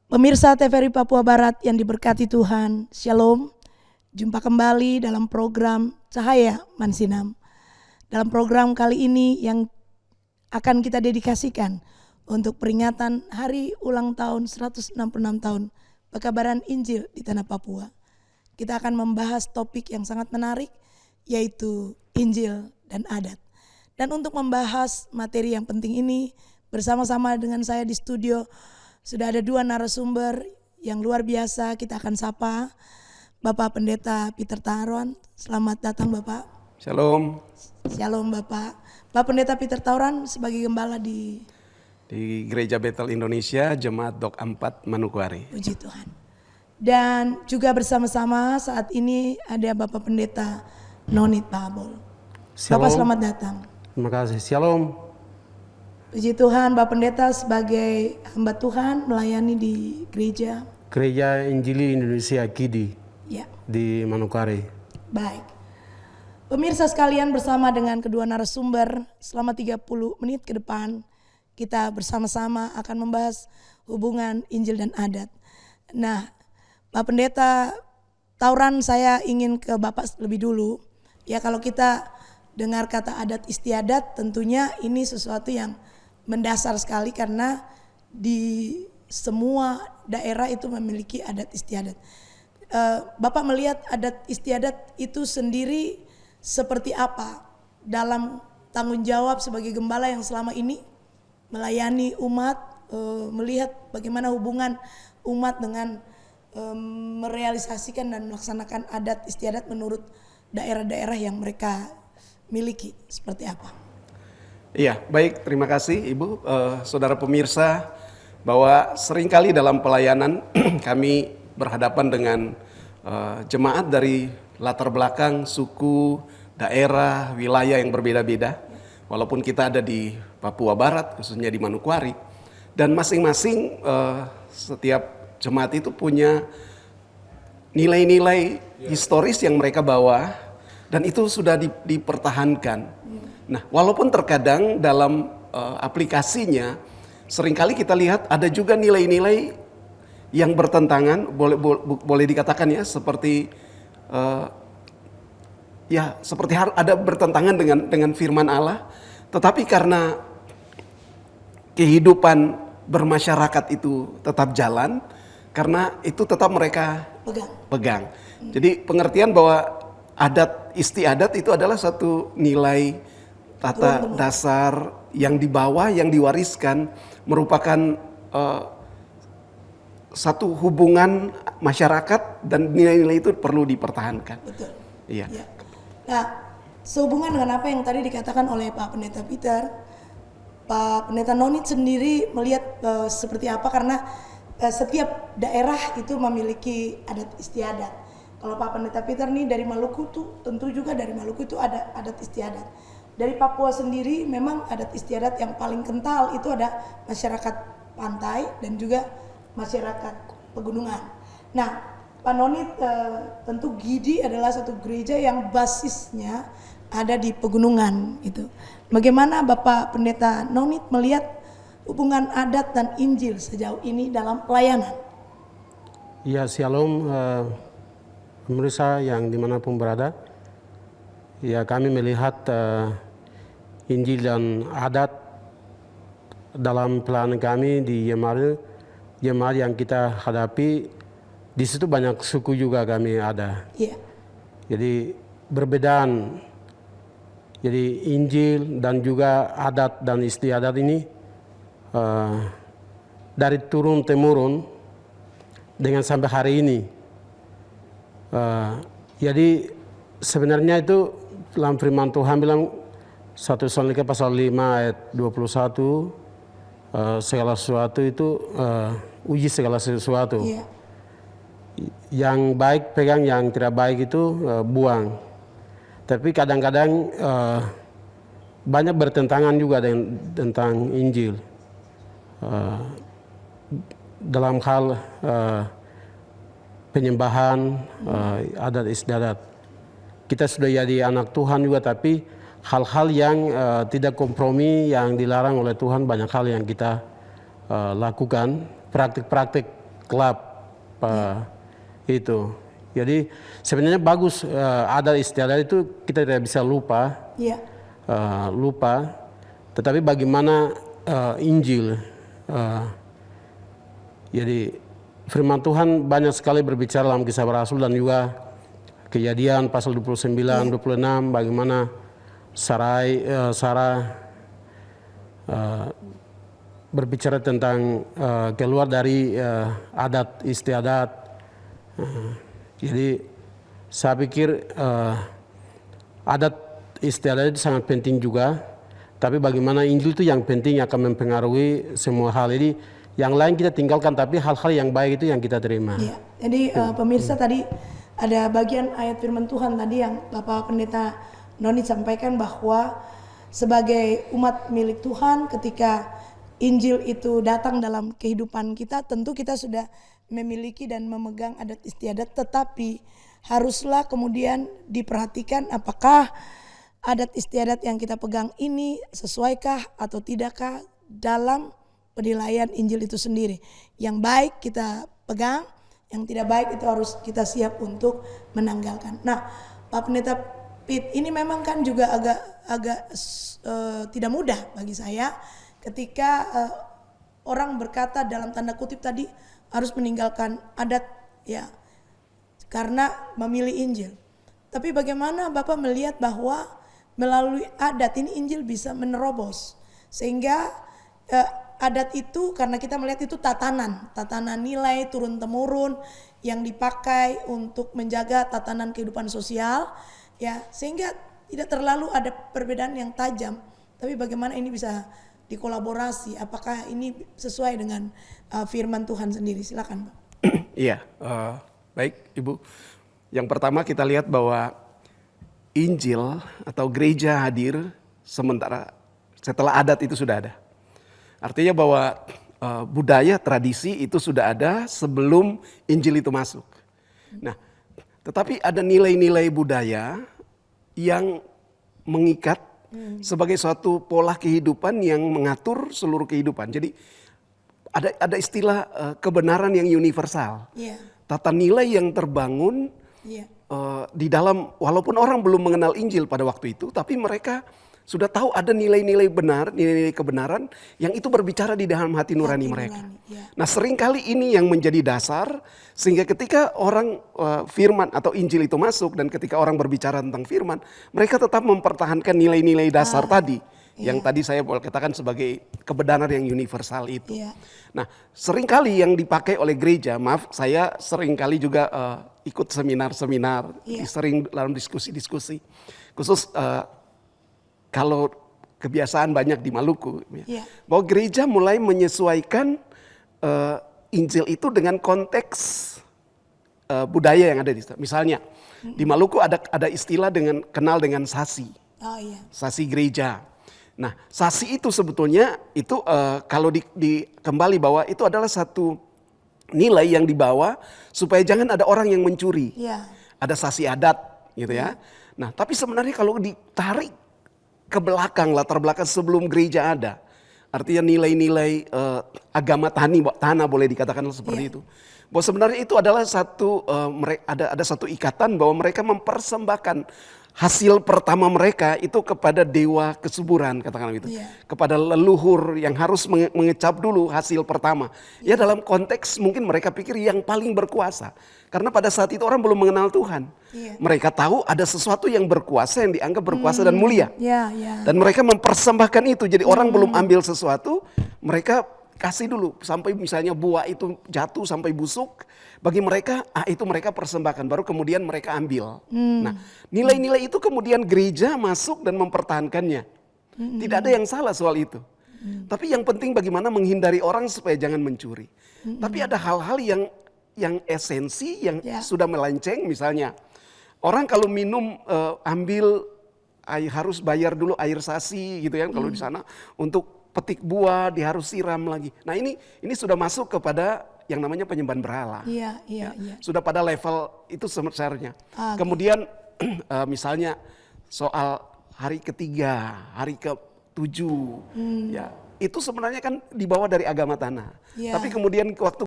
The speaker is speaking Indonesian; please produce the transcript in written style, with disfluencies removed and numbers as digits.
Pemirsa TVRI Papua Barat yang diberkati Tuhan, Shalom. Jumpa kembali dalam program Cahaya Mansinam. Dalam program kali ini yang akan kita dedikasikan untuk peringatan hari ulang tahun 166 tahun Pekabaran Injil di Tanah Papua. Kita akan membahas topik yang sangat menarik, yaitu Injil dan Adat. Dan untuk membahas materi yang penting ini, bersama-sama dengan saya di studio sudah ada dua narasumber yang luar biasa. Kita akan sapa Bapak Pendeta Peter Tauran. Selamat datang Bapak. Shalom. Shalom Bapak. Bapak Pendeta Peter Tauran sebagai gembala di Gereja Bethel Indonesia, Jemaat Dok 4 Manokwari. Puji Tuhan. Dan juga bersama-sama saat ini ada Bapak Pendeta Nonit Babol. Bapak selamat datang. Terima kasih. Shalom. Puji Tuhan, Bapak Pendeta sebagai hamba Tuhan melayani di gereja Injili Indonesia KIDI ya, di Manokwari. Baik. Pemirsa sekalian, bersama dengan kedua narasumber selama 30 menit ke depan kita bersama-sama akan membahas hubungan Injil dan adat. Nah, Bapak Pendeta Tauran, saya ingin ke Bapak lebih dulu. Ya, kalau kita dengar kata adat istiadat, tentunya ini sesuatu yang mendasar sekali karena di semua daerah itu memiliki adat istiadat. Bapak melihat adat istiadat itu sendiri seperti apa dalam tanggung jawab sebagai gembala yang selama ini melayani umat, melihat bagaimana hubungan umat dengan merealisasikan dan melaksanakan adat istiadat menurut daerah-daerah yang mereka miliki, seperti apa? Iya, baik, terima kasih Ibu, saudara pemirsa, bahwa seringkali dalam pelayanan kami berhadapan dengan jemaat dari latar belakang, suku, daerah, wilayah yang berbeda-beda. Walaupun kita ada di Papua Barat, khususnya di Manokwari, dan masing-masing setiap jemaat itu punya nilai-nilai historis yang mereka bawa, dan itu sudah dipertahankan. Nah, walaupun terkadang dalam aplikasinya seringkali kita lihat ada juga nilai-nilai yang bertentangan, boleh dikatakan ya, seperti ada bertentangan dengan firman Allah, tetapi karena kehidupan bermasyarakat itu tetap jalan, karena itu tetap mereka pegang. Jadi pengertian bahwa adat istiadat itu adalah satu nilai tata dasar yang dibawa, yang diwariskan, merupakan satu hubungan masyarakat, dan nilai-nilai itu perlu dipertahankan. Betul. Iya. Ya. Nah, sehubungan dengan apa yang tadi dikatakan oleh Pak Pendeta Peter, Pak Pendeta Nonit sendiri melihat seperti apa, karena setiap daerah itu memiliki adat istiadat. Kalau Pak Pendeta Peter nih dari Maluku tuh, tentu juga dari Maluku itu ada adat istiadat. Dari Papua sendiri memang adat istiadat yang paling kental itu ada masyarakat pantai dan juga masyarakat pegunungan. Nah, Pak Nonit, tentu GIDI adalah satu gereja yang basisnya ada di pegunungan gitu. Bagaimana Bapak Pendeta Nonit melihat hubungan adat dan Injil sejauh ini dalam pelayanan? Ya, shalom pemirsa yang dimanapun berada. Ya, kami melihat Injil dan adat dalam pelayanan kami di jemaat yang kita hadapi. Di situ banyak suku juga kami ada. Yeah. Jadi berbedaan. Jadi Injil dan juga adat dan istiadat ini dari turun temurun dengan sampai hari ini. Jadi sebenarnya itu dalam firman Tuhan bilang 1 Tesalonika pasal 5 ayat 21, segala sesuatu itu uji segala sesuatu. Yeah. Yang baik pegang, yang tidak baik itu buang. Tapi kadang-kadang banyak bertentangan juga tentang Injil. Dalam hal penyembahan, adat istiadat. Kita sudah jadi anak Tuhan juga, tapi hal-hal yang tidak kompromi, yang dilarang oleh Tuhan, banyak hal yang kita lakukan, praktik-praktik klub itu. Jadi sebenarnya bagus adat istiadat itu kita tidak bisa lupa, tetapi bagaimana Injil. Jadi firman Tuhan banyak sekali berbicara dalam Kisah Para Rasul dan juga Kejadian pasal 29, 26 bagaimana Sarah berbicara tentang keluar dari adat istiadat. Jadi saya pikir adat istiadat itu sangat penting juga, tapi bagaimana Injil itu yang penting akan mempengaruhi semua hal. Jadi yang lain kita tinggalkan, tapi hal-hal yang baik itu yang kita terima. Iya. Jadi pemirsa tadi ada bagian ayat firman Tuhan tadi yang Bapak Pendeta Noni sampaikan bahwa sebagai umat milik Tuhan ketika Injil itu datang dalam kehidupan kita, tentu kita sudah memiliki dan memegang adat istiadat, tetapi haruslah kemudian diperhatikan apakah adat istiadat yang kita pegang ini sesuaikah atau tidakkah dalam penilaian Injil itu sendiri. Yang baik kita pegang, yang tidak baik itu harus kita siap untuk menanggalkan. Nah, Pak Pendeta Pit, ini memang kan juga agak tidak mudah bagi saya ketika orang berkata dalam tanda kutip tadi harus meninggalkan adat ya karena memilih Injil. Tapi bagaimana Bapak melihat bahwa melalui adat ini Injil bisa menerobos sehingga adat itu, karena kita melihat itu tatanan nilai turun temurun yang dipakai untuk menjaga tatanan kehidupan sosial ya, sehingga tidak terlalu ada perbedaan yang tajam, tapi bagaimana ini bisa dikolaborasi, apakah ini sesuai dengan firman Tuhan sendiri. Silakan Pak. Iya, baik Ibu. Yang pertama kita lihat bahwa Injil atau gereja hadir setelah adat itu sudah ada. Artinya bahwa budaya, tradisi itu sudah ada sebelum Injil itu masuk. Nah, tetapi ada nilai-nilai budaya yang mengikat sebagai suatu pola kehidupan yang mengatur seluruh kehidupan. Jadi ada istilah kebenaran yang universal. Tata nilai yang terbangun di dalam, walaupun orang belum mengenal Injil pada waktu itu, tapi mereka sudah tahu ada nilai-nilai benar, nilai-nilai kebenaran yang itu berbicara di dalam hati nurani mereka. Nah, seringkali ini yang menjadi dasar sehingga ketika orang firman atau Injil itu masuk dan ketika orang berbicara tentang firman, mereka tetap mempertahankan nilai-nilai dasar tadi yang tadi saya boleh katakan sebagai kebenaran yang universal itu. Nah, seringkali yang dipakai oleh gereja, maaf saya seringkali juga ikut seminar-seminar, sering dalam diskusi-diskusi, khusus kalau kebiasaan banyak di Maluku, bahwa gereja mulai menyesuaikan Injil itu dengan konteks budaya yang ada di sana. Misalnya di Maluku ada istilah kenal dengan sasi, sasi gereja. Nah, sasi itu sebetulnya itu kalau kembali bahwa itu adalah satu nilai yang dibawa supaya jangan ada orang yang mencuri. Ada sasi adat, gitu ya. Nah, tapi sebenarnya kalau ditarik ke belakang, latar belakang sebelum gereja ada. Artinya nilai-nilai agama tanah boleh dikatakan seperti itu. Bahwa sebenarnya itu adalah ada satu ikatan bahwa mereka mempersembahkan hasil pertama mereka itu kepada dewa kesuburan, katakan gitu. Kepada leluhur yang harus mengecap dulu hasil pertama. Ya dalam konteks mungkin mereka pikir yang paling berkuasa. Karena pada saat itu orang belum mengenal Tuhan. Mereka tahu ada sesuatu yang berkuasa, yang dianggap berkuasa dan mulia. Dan mereka mempersembahkan itu. Jadi orang belum ambil sesuatu, mereka kasih dulu. Sampai misalnya buah itu jatuh sampai busuk. Bagi mereka, itu mereka persembahkan. Baru kemudian mereka ambil. Nah, nilai-nilai itu kemudian gereja masuk dan mempertahankannya. Tidak ada yang salah soal itu. Tapi yang penting bagaimana menghindari orang supaya jangan mencuri. Tapi ada hal-hal yang esensi yang sudah melenceng, misalnya orang kalau minum ambil air, harus bayar dulu air sasi gitu ya, kalau di sana untuk petik buah dia harus siram lagi. Nah ini sudah masuk kepada yang namanya penyembahan berhala. Sudah pada level itu sebenarnya. Kemudian misalnya soal hari ketiga, hari ke-7 ya itu sebenarnya kan dibawa dari agama tanah. Tapi kemudian waktu